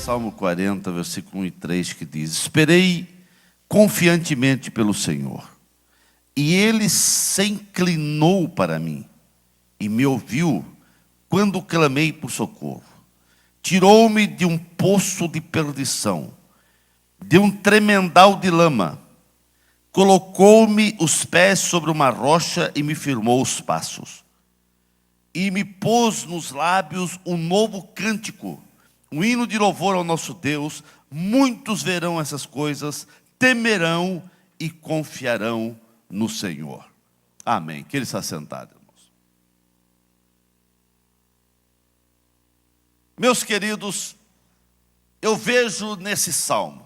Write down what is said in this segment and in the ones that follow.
Salmo 40, versículo 1 e 3, que diz: esperei confiantemente pelo Senhor, e Ele se inclinou para mim, e me ouviu quando clamei por socorro. Tirou-me de um poço de perdição, de um tremendal de lama. Colocou-me os pés sobre uma rocha e me firmou os passos. E me pôs nos lábios um novo cântico, um hino de louvor ao nosso Deus. Muitos verão essas coisas, temerão e confiarão no Senhor. Amém. Que Ele está sentado, irmãos. Meus queridos, eu vejo nesse salmo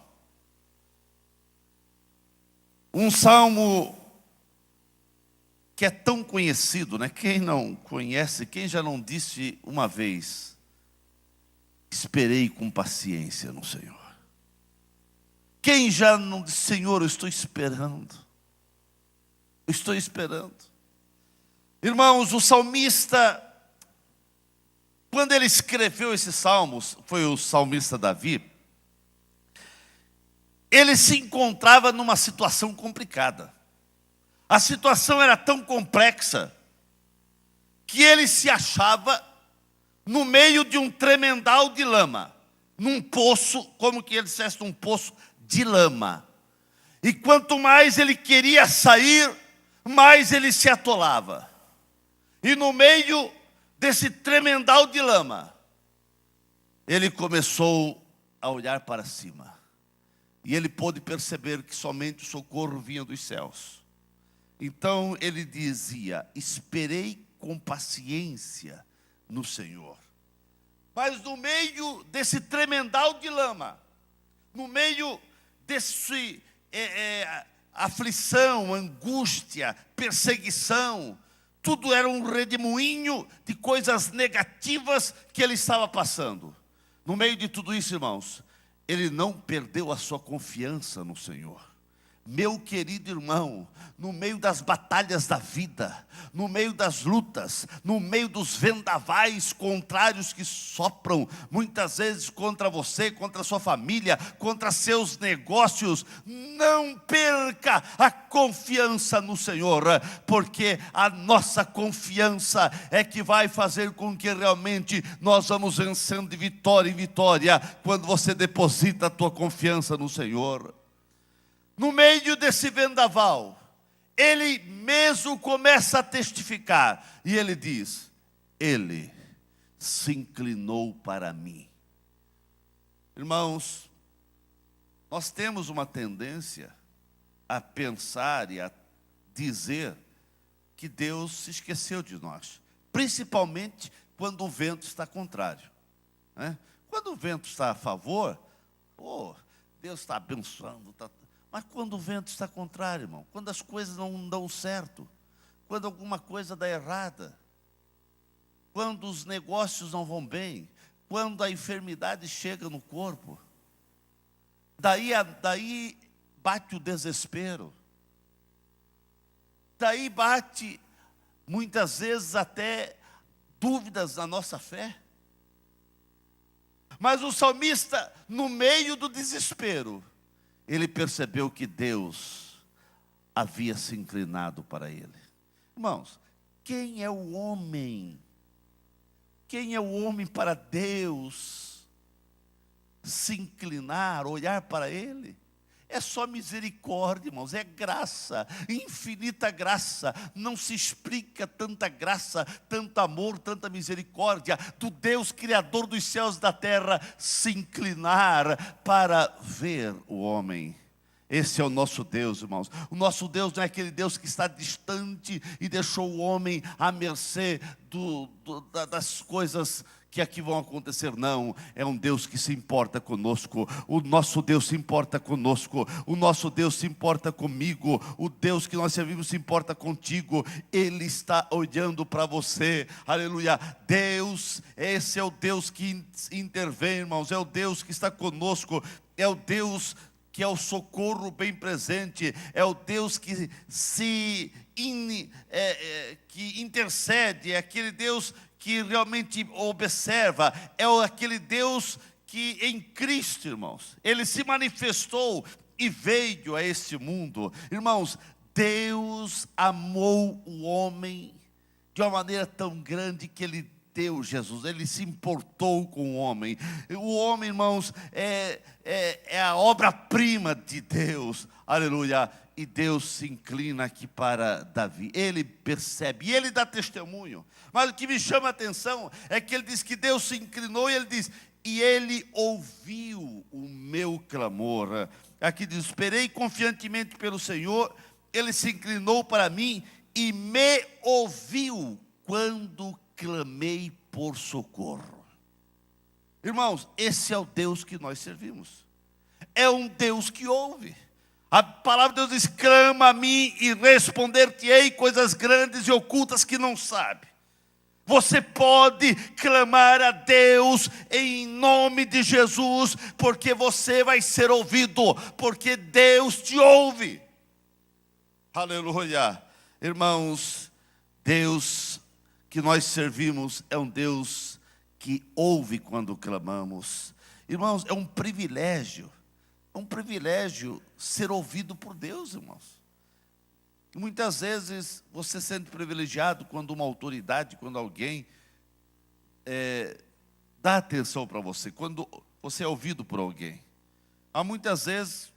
um salmo que é tão conhecido, né? Quem não conhece, quem já não disse uma vez: esperei com paciência no Senhor? Quem já não disse: Senhor, eu estou esperando, eu estou esperando? Irmãos, o salmista, quando ele escreveu esses salmos, foi o salmista Davi, ele se encontrava numa situação complicada. A situação era tão complexa que ele se achava no meio de um tremendal de lama, num poço, como que ele dissesse, um poço de lama. E quanto mais ele queria sair, mais ele se atolava. E no meio desse tremendal de lama, ele começou a olhar para cima. E ele pôde perceber que somente o socorro vinha dos céus. Então ele dizia: esperei com paciência no Senhor. Mas no meio desse tremendal de lama, no meio desse aflição, angústia, perseguição, tudo era um redemoinho de coisas negativas que ele estava passando. No meio de tudo isso, irmãos, ele não perdeu a sua confiança no Senhor. Meu querido irmão, no meio das batalhas da vida, no meio das lutas, no meio dos vendavais contrários que sopram, muitas vezes contra você, contra a sua família, contra seus negócios, não perca a confiança no Senhor, porque a nossa confiança é que vai fazer com que realmente nós vamos vencendo de vitória em vitória, quando você deposita a tua confiança no Senhor. No meio desse vendaval, ele mesmo começa a testificar. E ele diz: Ele se inclinou para mim. Irmãos, nós temos uma tendência a pensar e a dizer que Deus se esqueceu de nós. Principalmente quando o vento está contrário, né? Quando o vento está a favor, Deus está abençoando, mas quando o vento está contrário, irmão, quando as coisas não dão certo, quando alguma coisa dá errada, quando os negócios não vão bem, quando a enfermidade chega no corpo, daí bate o desespero, daí bate muitas vezes até dúvidas na nossa fé. Mas o salmista, no meio do desespero, ele percebeu que Deus havia se inclinado para ele. Irmãos, quem é o homem? Quem é o homem para Deus se inclinar, olhar para ele? É só misericórdia, irmãos, é graça, infinita graça. Não se explica tanta graça, tanto amor, tanta misericórdia do Deus Criador dos céus e da terra se inclinar para ver o homem. Esse é o nosso Deus, irmãos. O nosso Deus não é aquele Deus que está distante e deixou o homem à mercê das coisas que aqui vão acontecer. Não, é um Deus que se importa conosco. O nosso Deus se importa conosco. O nosso Deus se importa comigo. O Deus que nós servimos se importa contigo. Ele está olhando para você. Aleluia. Deus, esse é o Deus que intervém, irmãos. É o Deus que está conosco. É o Deus que é o socorro bem presente. É o Deus que que intercede. É aquele Deus que realmente observa, é aquele Deus que em Cristo, irmãos, Ele se manifestou e veio a este mundo. Irmãos, Deus amou o homem de uma maneira tão grande que Ele deu Jesus, Ele se importou com o homem. O homem, irmãos, é a obra-prima de Deus, aleluia. E Deus se inclina aqui para Davi, Ele percebe, e Ele dá testemunho. Mas o que me chama a atenção é que Ele diz que Deus se inclinou, e Ele diz, e Ele ouviu o meu clamor. Aqui diz, esperei confiantemente pelo Senhor, Ele se inclinou para mim e me ouviu quando clamei por socorro. Irmãos, esse é o Deus que nós servimos. É um Deus que ouve. A palavra de Deus diz, clama a mim e responder-te-ei coisas grandes e ocultas que não sabe. Você pode clamar a Deus em nome de Jesus, porque você vai ser ouvido, porque Deus te ouve. Aleluia. Irmãos, Deus que nós servimos é um Deus que ouve quando clamamos. Irmãos, é um privilégio ser ouvido por Deus, irmãos. E muitas vezes você se sente privilegiado quando uma autoridade, quando alguém dá atenção para você, quando você é ouvido por alguém. Há muitas vezes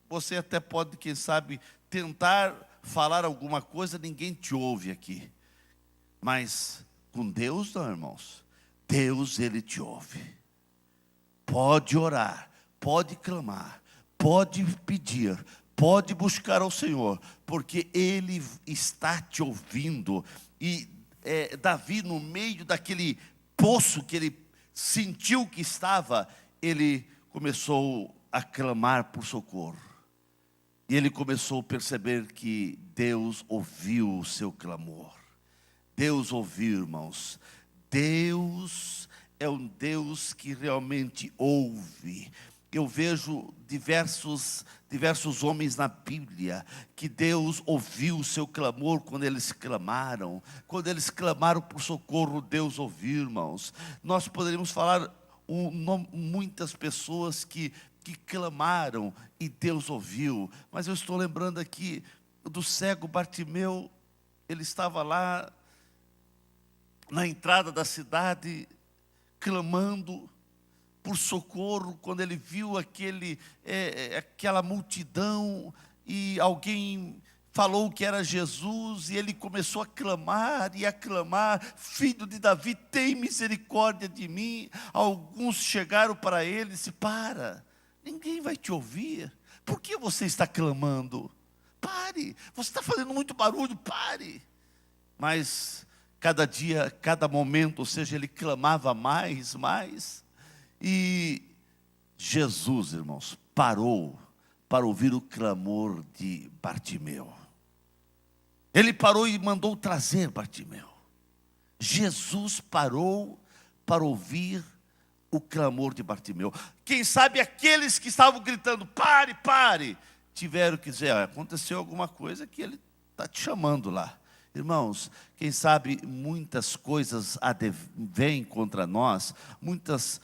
você até pode, quem sabe, tentar falar alguma coisa, ninguém te ouve aqui. Mas com Deus não, irmãos. Deus, Ele te ouve. Pode orar, pode clamar, pode pedir, pode buscar ao Senhor, porque Ele está te ouvindo. E Davi, no meio daquele poço que ele sentiu que estava, ele começou a clamar por socorro. E ele começou a perceber que Deus ouviu o seu clamor. Deus ouviu, irmãos. Deus é um Deus que realmente ouve. Eu vejo diversos homens na Bíblia que Deus ouviu o seu clamor quando eles clamaram. Quando eles clamaram por socorro, Deus ouviu, irmãos. Nós poderíamos falar muitas pessoas que clamaram e Deus ouviu. Mas eu estou lembrando aqui do cego Bartimeu. Ele estava lá na entrada da cidade, clamando por socorro, quando ele viu aquela multidão, e alguém falou que era Jesus, e ele começou a clamar, filho de Davi, tem misericórdia de mim. Alguns chegaram para ele e disse, para, ninguém vai te ouvir, por que você está clamando? Pare, você está fazendo muito barulho, pare. Mas cada dia, cada momento, ou seja, ele clamava mais. E Jesus, irmãos, parou para ouvir o clamor de Bartimeu. Ele parou e mandou trazer Bartimeu. Jesus parou para ouvir o clamor de Bartimeu. Quem sabe aqueles que estavam gritando, pare, pare, tiveram que dizer, aconteceu alguma coisa que ele está te chamando lá. Irmãos, quem sabe muitas coisas vêm contra nós, muitas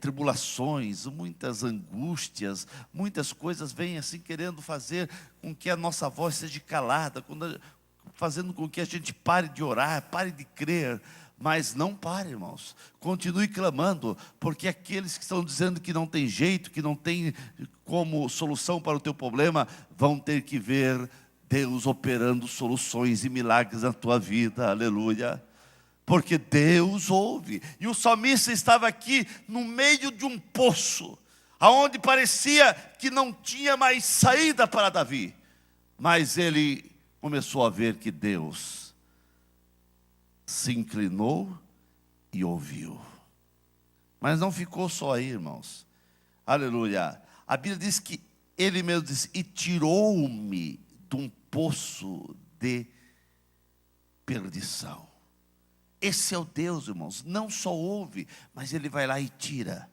tribulações, muitas angústias, muitas coisas vêm assim querendo fazer com que a nossa voz seja calada, fazendo com que a gente pare de orar, pare de crer. Mas não pare, irmãos, continue clamando, porque aqueles que estão dizendo que não tem jeito, que não tem como solução para o teu problema, vão ter que ver Deus operando soluções e milagres na tua vida, aleluia. Porque Deus ouve. E o salmista estava aqui no meio de um poço, aonde parecia que não tinha mais saída para Davi. Mas ele começou a ver que Deus se inclinou e ouviu. Mas não ficou só aí, irmãos. Aleluia. A Bíblia diz que ele mesmo disse, e tirou-me de um poço de perdição. Esse é o Deus, irmãos, não só ouve, mas Ele vai lá e tira.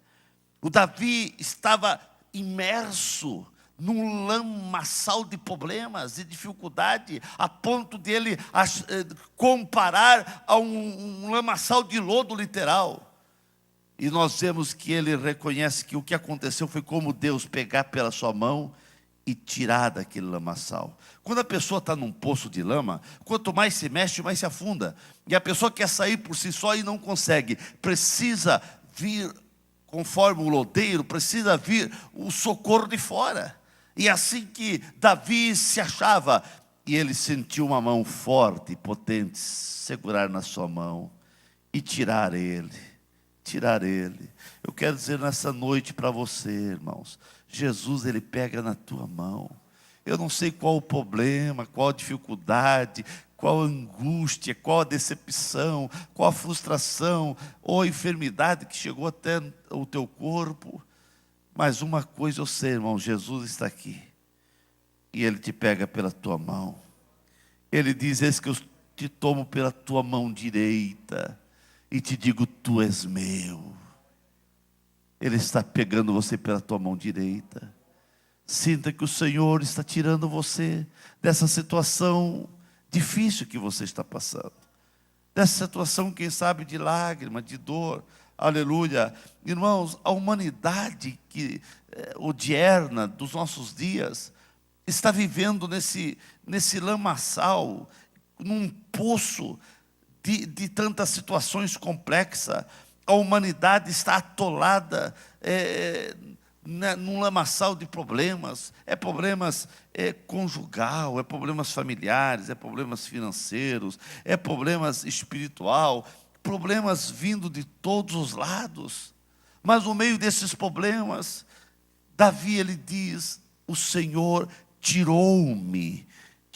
O Davi estava imerso num lamaçal de problemas e dificuldade, a ponto de ele comparar a um lamaçal de lodo literal. E nós vemos que ele reconhece que o que aconteceu foi como Deus pegar pela sua mão e tirar daquele lamaçal. Quando a pessoa está num poço de lama, quanto mais se mexe, mais se afunda. E a pessoa quer sair por si só e não consegue. Precisa vir, conforme o lodeiro, precisa vir o socorro de fora. E assim que Davi se achava, e ele sentiu uma mão forte e potente segurar na sua mão e tirar ele. Eu quero dizer nessa noite para você, irmãos, Jesus, ele pega na tua mão. Eu não sei qual o problema, qual a dificuldade, qual a angústia, qual a decepção, qual a frustração, ou a enfermidade que chegou até o teu corpo. Mas uma coisa eu sei, irmão, Jesus está aqui. E ele te pega pela tua mão. Ele diz: eis que eu te tomo pela tua mão direita e te digo, tu és meu. Ele está pegando você pela tua mão direita. Sinta que o Senhor está tirando você dessa situação difícil que você está passando. Dessa situação, quem sabe, de lágrima, de dor. Aleluia. Irmãos, a humanidade que odierna dos nossos dias está vivendo nesse lamaçal, num poço de tantas situações complexas. A humanidade está atolada num lamaçal de problemas. Problemas conjugal, problemas familiares, problemas financeiros, problemas espiritual, problemas vindo de todos os lados. Mas no meio desses problemas, Davi, ele diz: o Senhor tirou-me.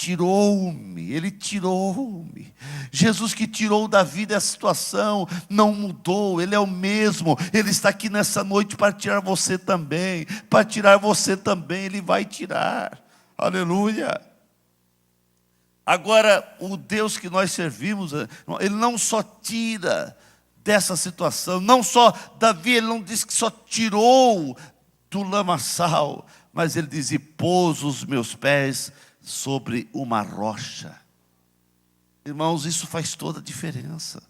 Ele tirou-me. Jesus que tirou Davi dessa situação, não mudou, ele é o mesmo. Ele está aqui nessa noite para tirar você também. Para tirar você também, ele vai tirar. Aleluia. Agora, o Deus que nós servimos, ele não só tira dessa situação, não só, Davi, ele não diz que só tirou do lamaçal, mas ele diz: e pôs os meus pés sobre uma rocha. Irmãos, isso faz toda a diferença.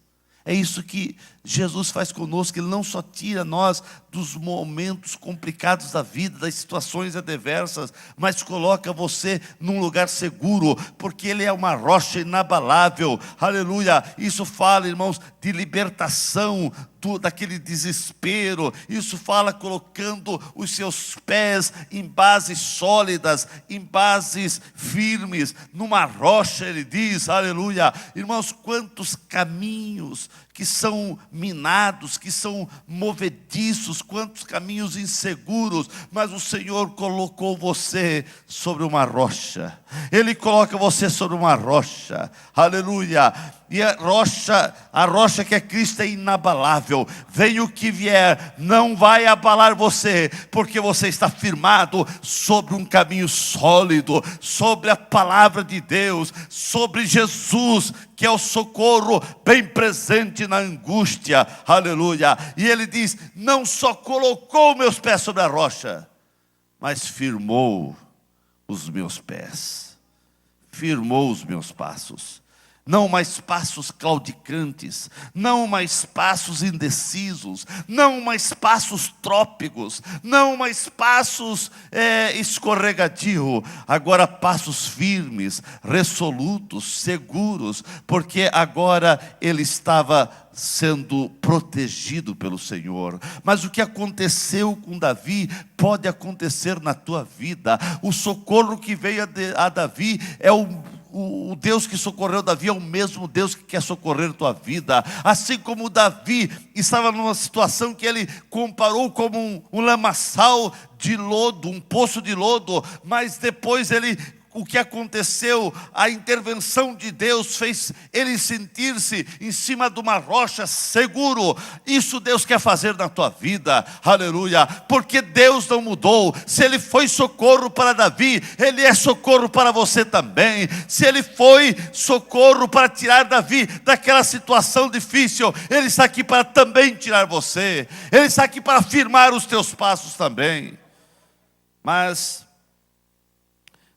É isso que Jesus faz conosco. Ele não só tira nós dos momentos complicados da vida, das situações adversas, mas coloca você num lugar seguro, porque Ele é uma rocha inabalável. Aleluia. Isso fala, irmãos, de libertação daquele desespero. Isso fala colocando os seus pés em bases sólidas, em bases firmes, numa rocha, ele diz, aleluia. Irmãos, quantos caminhos que são minados, que são movediços, quantos caminhos inseguros, mas o Senhor colocou você sobre uma rocha. Ele coloca você sobre uma rocha, aleluia. E a rocha que é Cristo é inabalável. Venha o que vier, não vai abalar você, porque você está firmado sobre um caminho sólido, sobre a palavra de Deus, sobre Jesus, que é o socorro bem presente na angústia, aleluia. E ele diz: não só colocou meus pés sobre a rocha, mas firmou os meus pés, firmou os meus passos. Não mais passos claudicantes, não mais passos indecisos, não mais passos trópicos, não mais passos escorregadios, agora passos firmes, resolutos, seguros, porque agora ele estava sendo protegido pelo Senhor. Mas o que aconteceu com Davi pode acontecer na tua vida. O socorro que veio a Davi é o Deus que socorreu Davi é o mesmo Deus que quer socorrer tua vida. Assim como Davi estava numa situação que ele comparou como um lamaçal de lodo, um poço de lodo, mas depois o que aconteceu, a intervenção de Deus fez ele sentir-se em cima de uma rocha seguro. Isso Deus quer fazer na tua vida, aleluia, porque Deus não mudou. Se Ele foi socorro para Davi, Ele é socorro para você também. Se Ele foi socorro para tirar Davi daquela situação difícil, Ele está aqui para também tirar você. Ele está aqui para firmar os teus passos também. Mas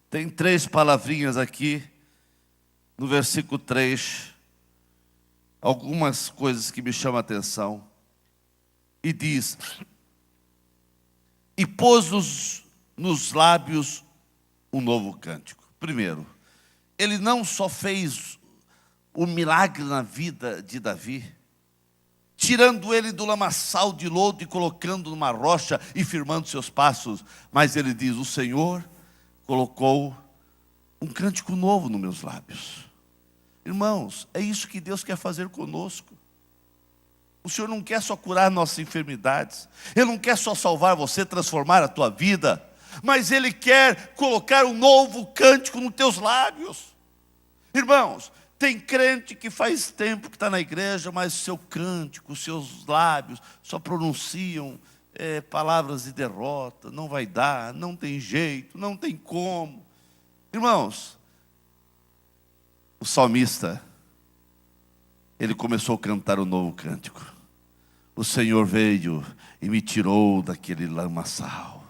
tem 3 palavrinhas aqui, no versículo 3, algumas coisas que me chamam a atenção. e diz: e pôs nos lábios um novo cântico. Primeiro, ele não só fez o milagre na vida de Davi, tirando ele do lamaçal de lodo e colocando numa rocha e firmando seus passos, mas ele diz: o Senhor colocou um cântico novo nos meus lábios. Irmãos, é isso que Deus quer fazer conosco. O Senhor não quer só curar nossas enfermidades, Ele não quer só salvar você, transformar a tua vida, mas Ele quer colocar um novo cântico nos teus lábios. Irmãos, tem crente que faz tempo que está na igreja, mas seu cântico, seus lábios só pronunciam palavras de derrota. Não vai dar, não tem jeito, não tem como. Irmãos, o salmista, ele começou a cantar um novo cântico. O Senhor veio e me tirou daquele lamaçal.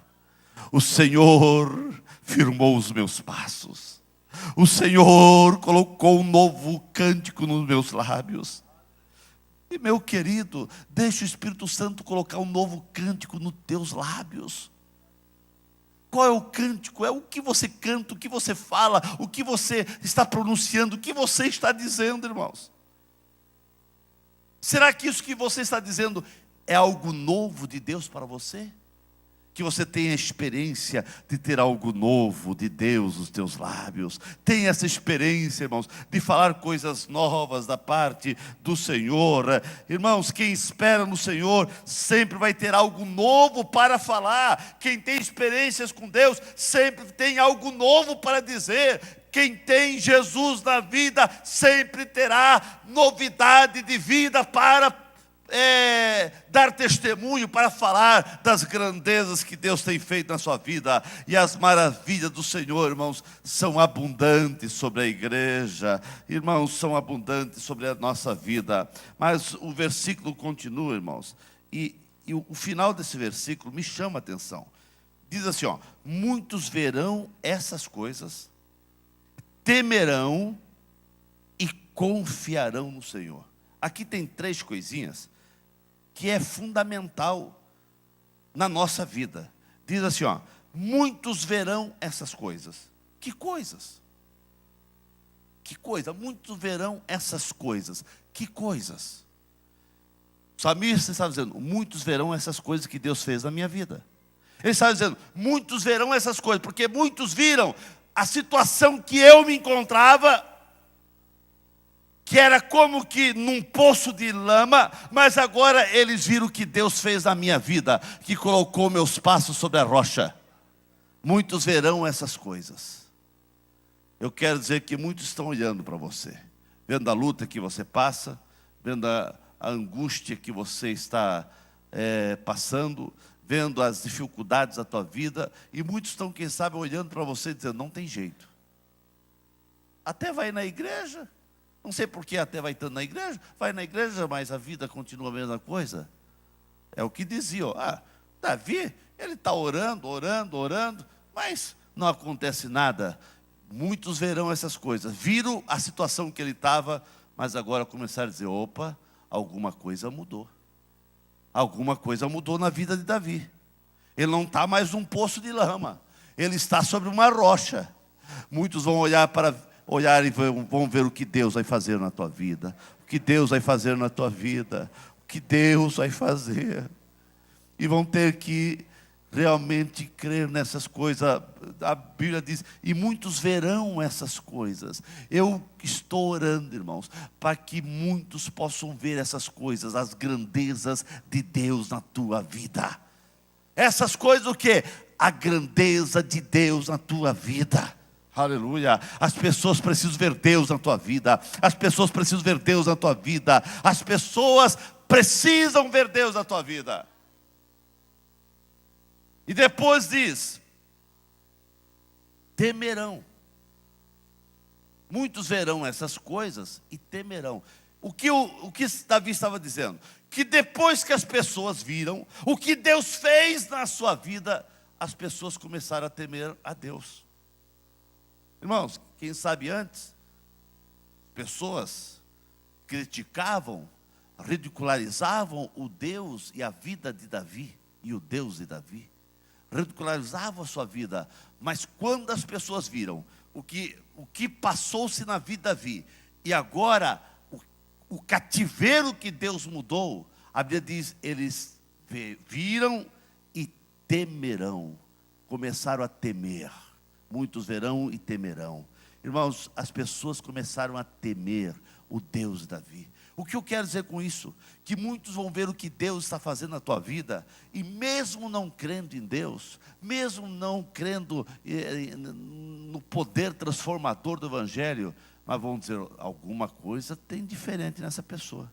O Senhor firmou os meus passos. O Senhor colocou um novo cântico nos meus lábios. E meu querido, deixa o Espírito Santo colocar um novo cântico nos teus lábios. Qual é o cântico? É o que você canta, o que você fala, o que você está pronunciando, o que você está dizendo, irmãos. Será que isso que você está dizendo é algo novo de Deus para você? Que você tenha a experiência de ter algo novo de Deus nos teus lábios. Tenha essa experiência, irmãos, de falar coisas novas da parte do Senhor. Irmãos, quem espera no Senhor sempre vai ter algo novo para falar. Quem tem experiências com Deus sempre tem algo novo para dizer. Quem tem Jesus na vida sempre terá novidade de vida para dar testemunho, para falar das grandezas que Deus tem feito na sua vida. E as maravilhas do Senhor, irmãos, são abundantes sobre a igreja. Irmãos, são abundantes sobre a nossa vida. Mas o versículo continua, irmãos, e o final desse versículo me chama a atenção. Diz assim, ó: muitos verão essas coisas, temerão e confiarão no Senhor. Aqui tem 3 coisinhas que é fundamental na nossa vida. Diz assim, ó: muitos verão essas coisas. Que coisas? Que coisa? Muitos verão essas coisas. Que coisas? O salmista está dizendo: muitos verão essas coisas que Deus fez na minha vida. Ele está dizendo: muitos verão essas coisas, porque muitos viram a situação que eu me encontrava, que era como que num poço de lama, mas agora eles viram o que Deus fez na minha vida, que colocou meus passos sobre a rocha. Muitos verão essas coisas. Eu quero dizer que muitos estão olhando para você, vendo a luta que você passa, vendo a angústia que você está passando, vendo as dificuldades da tua vida, e muitos estão, quem sabe, olhando para você e dizendo: não tem jeito. Até vai na igreja, não sei por que até vai estando na igreja, vai na igreja, mas a vida continua a mesma coisa. É o que dizia, ó: Davi, ele está orando, mas não acontece nada. Muitos verão essas coisas, viram a situação que ele estava, mas agora começaram a dizer: opa, alguma coisa mudou. Alguma coisa mudou na vida de Davi. Ele não está mais num poço de lama, ele está sobre uma rocha. Muitos vão olhar e vão ver o que Deus vai fazer na tua vida. O que Deus vai fazer na tua vida. O que Deus vai fazer. E vão ter que realmente crer nessas coisas. A Bíblia diz: e muitos verão essas coisas. Eu estou orando, irmãos, para que muitos possam ver essas coisas, as grandezas de Deus na tua vida. Essas coisas o quê? A grandeza de Deus na tua vida. Aleluia. As pessoas precisam ver Deus na tua vida. As pessoas precisam ver Deus na tua vida. As pessoas precisam ver Deus na tua vida. E depois diz: temerão. Muitos verão essas coisas e temerão. O que Davi estava dizendo? Que depois que as pessoas viram o que Deus fez na sua vida, as pessoas começaram a temer a Deus. Irmãos, quem sabe antes, pessoas criticavam ridicularizavam o Deus e a vida de Davi, e o Deus de Davi, ridicularizavam a sua vida. Mas quando as pessoas viram o que passou-se na vida de Davi, e agora o cativeiro que Deus mudou, a Bíblia diz, eles viram e temerão, começaram a temer. Muitos verão e temerão. Irmãos, as pessoas começaram a temer o Deus de Davi. O que eu quero dizer com isso? Que muitos vão ver o que Deus está fazendo na tua vida, e mesmo não crendo em Deus, mesmo não crendo no poder transformador do Evangelho, mas vão dizer, alguma coisa tem diferente nessa pessoa.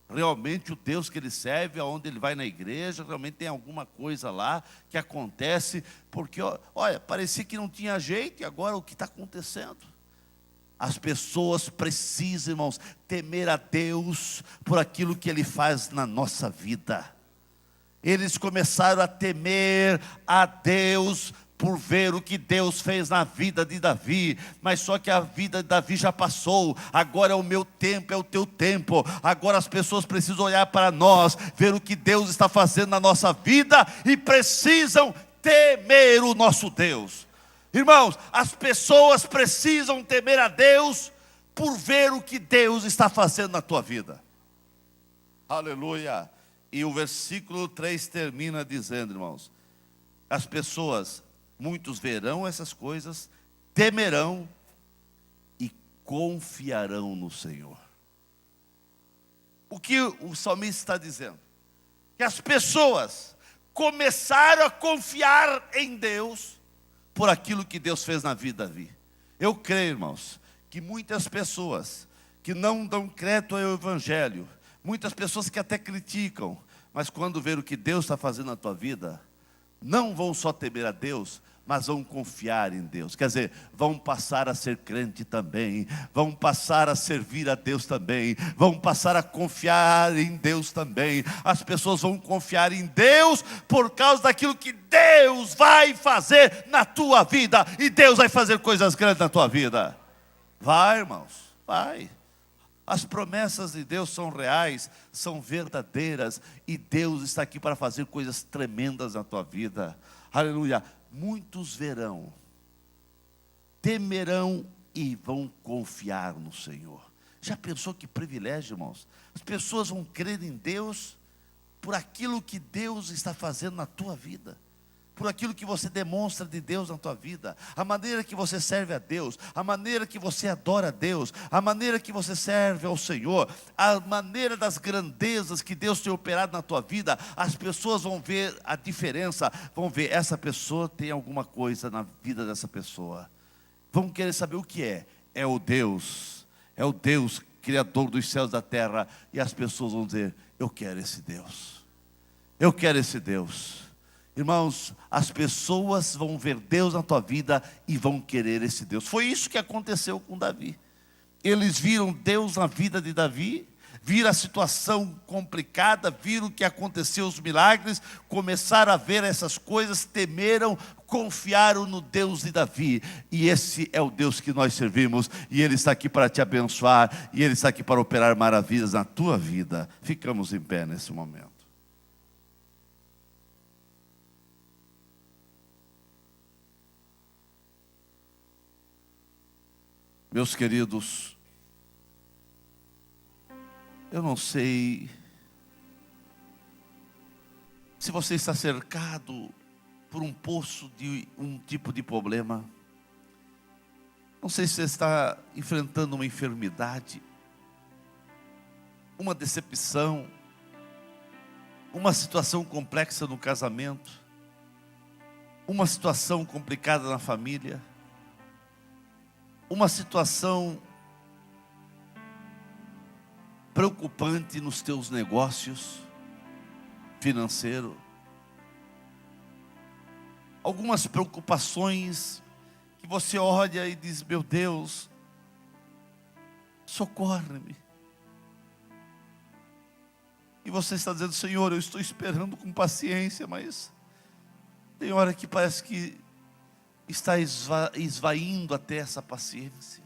Realmente o Deus que ele serve, aonde ele vai na igreja, realmente tem alguma coisa lá que acontece, porque olha, parecia que não tinha jeito, e agora o que está acontecendo? As pessoas precisam, irmãos, temer a Deus por aquilo que Ele faz na nossa vida. Eles começaram a temer a Deus por ver o que Deus fez na vida de Davi. Mas só que a vida de Davi já passou. Agora é o meu tempo, é o teu tempo. Agora as pessoas precisam olhar para nós, ver o que Deus está fazendo na nossa vida, e precisam temer o nosso Deus. Irmãos, as pessoas precisam temer a Deus por ver o que Deus está fazendo na tua vida. Aleluia. E o versículo 3 termina dizendo, irmãos, as pessoas, muitos verão essas coisas, temerão e confiarão no Senhor. O que o salmista está dizendo? Que as pessoas começaram a confiar em Deus por aquilo que Deus fez na vida de Davi. Eu creio, irmãos, que muitas pessoas que não dão crédito ao Evangelho, muitas pessoas que até criticam, mas quando ver o que Deus está fazendo na tua vida, não vão só temer a Deus, mas vão confiar em Deus. Quer dizer, vão passar a ser crente também, vão passar a servir a Deus também, vão passar a confiar em Deus também. As pessoas vão confiar em Deus por causa daquilo que Deus vai fazer na tua vida. E Deus vai fazer coisas grandes na tua vida. Vai, irmãos, vai. As promessas de Deus são reais, são verdadeiras, e Deus está aqui para fazer coisas tremendas na tua vida. Aleluia. Muitos verão, temerão e vão confiar no Senhor. Já pensou que privilégio, irmãos? As pessoas vão crer em Deus por aquilo que Deus está fazendo na tua vida, por aquilo que você demonstra de Deus na tua vida, a maneira que você serve a Deus, a maneira que você adora a Deus, a maneira que você serve ao Senhor, a maneira das grandezas que Deus tem operado na tua vida. As pessoas vão ver a diferença, vão ver, essa pessoa tem alguma coisa na vida dessa pessoa. Vão querer saber o que é. É o Deus Criador dos céus e da terra. E as pessoas vão dizer, eu quero esse Deus, eu quero esse Deus. Irmãos, as pessoas vão ver Deus na tua vida e vão querer esse Deus. Foi isso que aconteceu com Davi. Eles viram Deus na vida de Davi, viram a situação complicada, viram o que aconteceu, os milagres, começaram a ver essas coisas, temeram, confiaram no Deus de Davi. E esse é o Deus que nós servimos, e Ele está aqui para te abençoar, e Ele está aqui para operar maravilhas na tua vida. Ficamos em pé nesse momento. Meus queridos, eu não sei se você está cercado por um poço de um tipo de problema. Não sei se você está enfrentando uma enfermidade, uma decepção, uma situação complexa no casamento, uma situação complicada na família, uma situação preocupante nos teus negócios financeiros, algumas preocupações que você olha e diz, meu Deus, socorre-me. E você está dizendo, Senhor, eu estou esperando com paciência, mas tem hora que parece que está esvaindo até essa paciência.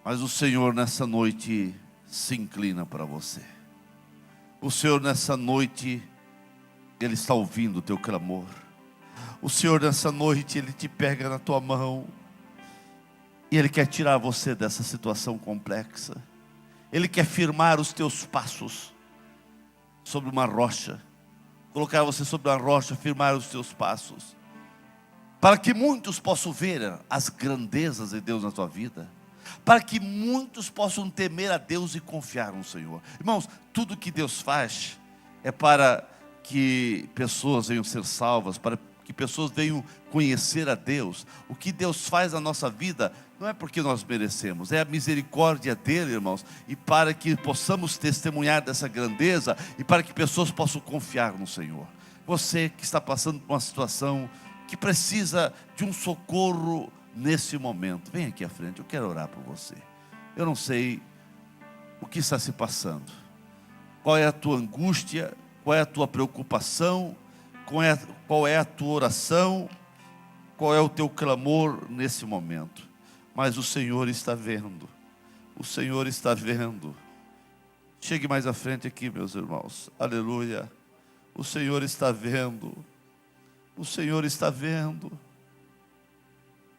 Mas o Senhor nessa noite se inclina para você. O Senhor nessa noite, Ele está ouvindo o teu clamor. O Senhor nessa noite, Ele te pega na tua mão. E Ele quer tirar você dessa situação complexa. Ele quer firmar os teus passos sobre uma rocha. Colocar você sobre uma rocha, firmar os teus passos. Para que muitos possam ver as grandezas de Deus na tua vida. Para que muitos possam temer a Deus e confiar no Senhor. Irmãos, tudo que Deus faz é para que pessoas venham ser salvas, para que pessoas venham conhecer a Deus. O que Deus faz na nossa vida não é porque nós merecemos, é a misericórdia dEle, irmãos. E para que possamos testemunhar dessa grandeza e para que pessoas possam confiar no Senhor. Você que está passando por uma situação que precisa de um socorro nesse momento, vem aqui à frente, eu quero orar por você. Eu não sei o que está se passando, qual é a tua angústia, qual é a tua preocupação, qual é a tua oração, qual é o teu clamor nesse momento. Mas o Senhor está vendo, o Senhor está vendo. Chegue mais à frente aqui, meus irmãos, aleluia. O Senhor está vendo, o Senhor está vendo.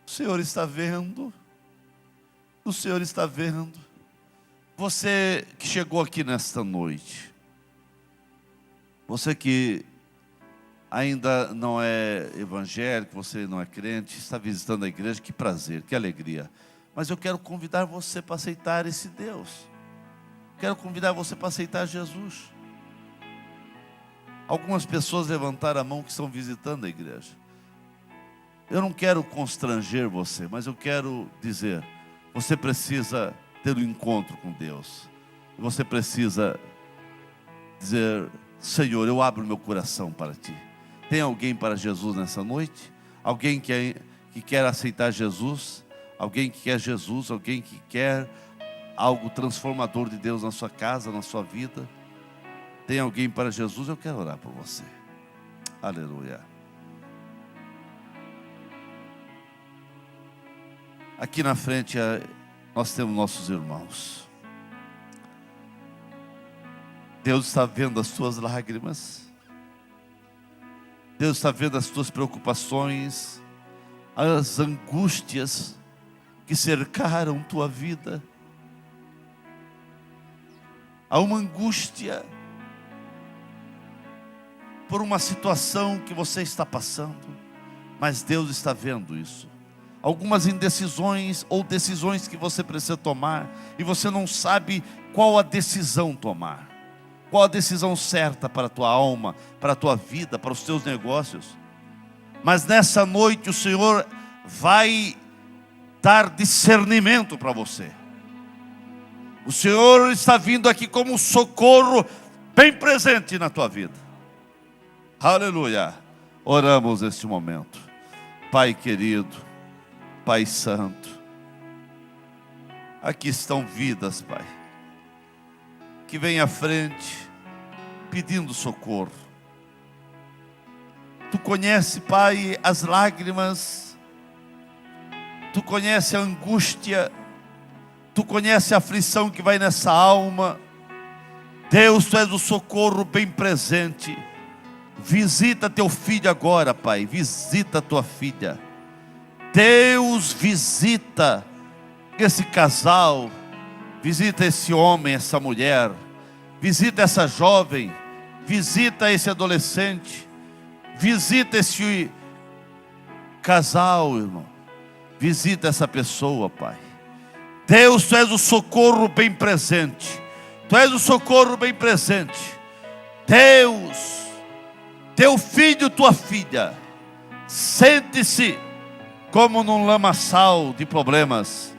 O Senhor está vendo. O Senhor está vendo. Você que chegou aqui nesta noite, você que ainda não é evangélico, você não é crente, está visitando a igreja, que prazer, que alegria. Mas eu quero convidar você para aceitar esse Deus. Quero convidar você para aceitar Jesus. Algumas pessoas levantaram a mão que estão visitando a igreja. Eu não quero constranger você, mas eu quero dizer, você precisa ter um encontro com Deus. Você precisa dizer, Senhor, eu abro meu coração para Ti. Tem alguém para Jesus nessa noite? Alguém que quer aceitar Jesus? Alguém que quer Jesus? Alguém que quer algo transformador de Deus na sua casa, na sua vida? Tem alguém para Jesus? Eu quero orar por você. Aleluia. Aqui na frente nós temos nossos irmãos. Deus está vendo as tuas lágrimas. Deus está vendo as tuas preocupações, as angústias que cercaram tua vida. Há uma angústia por uma situação que você está passando, mas Deus está vendo isso. Algumas indecisões ou decisões que você precisa tomar e você não sabe qual a decisão tomar. Qual a decisão certa para a tua alma, para a tua vida, para os teus negócios. Mas nessa noite o Senhor vai dar discernimento para você. O Senhor está vindo aqui como um socorro bem presente na tua vida. Aleluia. Oramos neste momento. Pai querido, Pai santo, aqui estão vidas, Pai, que vem à frente pedindo socorro. Tu conhece, Pai, as lágrimas, Tu conhece a angústia, Tu conhece a aflição que vai nessa alma. Deus, Tu és o socorro bem presente. Visita teu filho agora, Pai, visita tua filha. Deus, visita esse casal, visita esse homem, essa mulher, visita essa jovem, visita esse adolescente, visita esse casal, irmão, visita essa pessoa, Pai. Deus, Tu és o socorro bem presente, Tu és o socorro bem presente. Deus, teu filho, tua filha, sente-se como num lamaçal de problemas,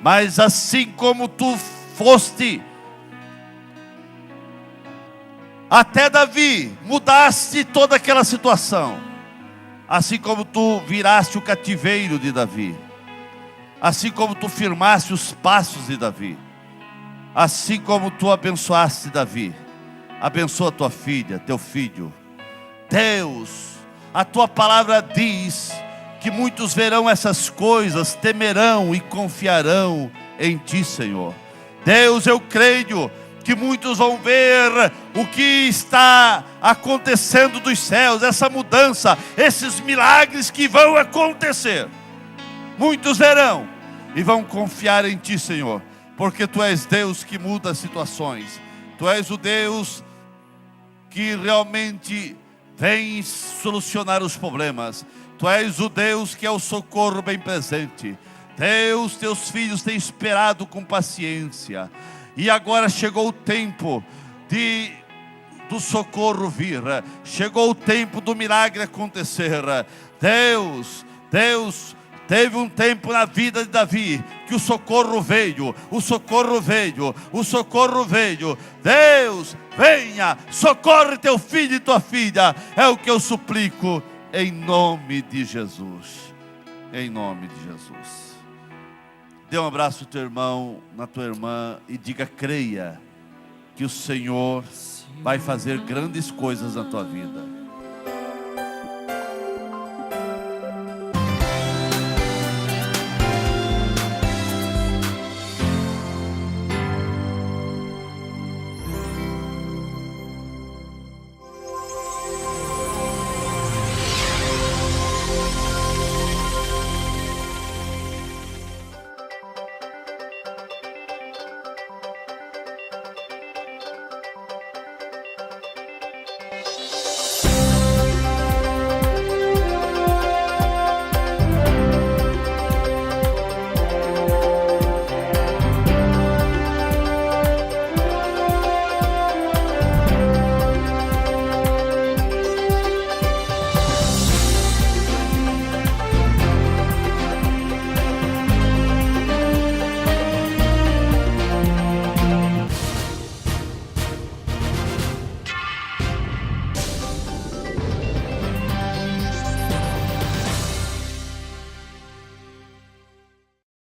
mas assim como Tu foste até Davi, mudaste toda aquela situação, assim como Tu viraste o cativeiro de Davi, assim como Tu firmaste os passos de Davi, assim como Tu abençoaste Davi, abençoa tua filha, teu filho. Deus, a Tua palavra diz que muitos verão essas coisas, temerão e confiarão em Ti, Senhor. Deus, eu creio que muitos vão ver o que está acontecendo dos céus, essa mudança, esses milagres que vão acontecer. Muitos verão e vão confiar em Ti, Senhor, porque Tu és Deus que muda as situações. Tu és o Deus que realmente vem solucionar os problemas. Tu és o Deus que é o socorro bem presente. Deus, Teus filhos têm esperado com paciência, e agora chegou o tempo do socorro vir, chegou o tempo do milagre acontecer. Deus, teve um tempo na vida de Davi que o socorro veio, o socorro veio, o socorro veio. Deus, venha, socorre teu filho e tua filha, é o que eu suplico, em nome de Jesus, em nome de Jesus. Dê um abraço no teu irmão, na tua irmã, e diga: creia que o Senhor vai fazer grandes coisas na tua vida.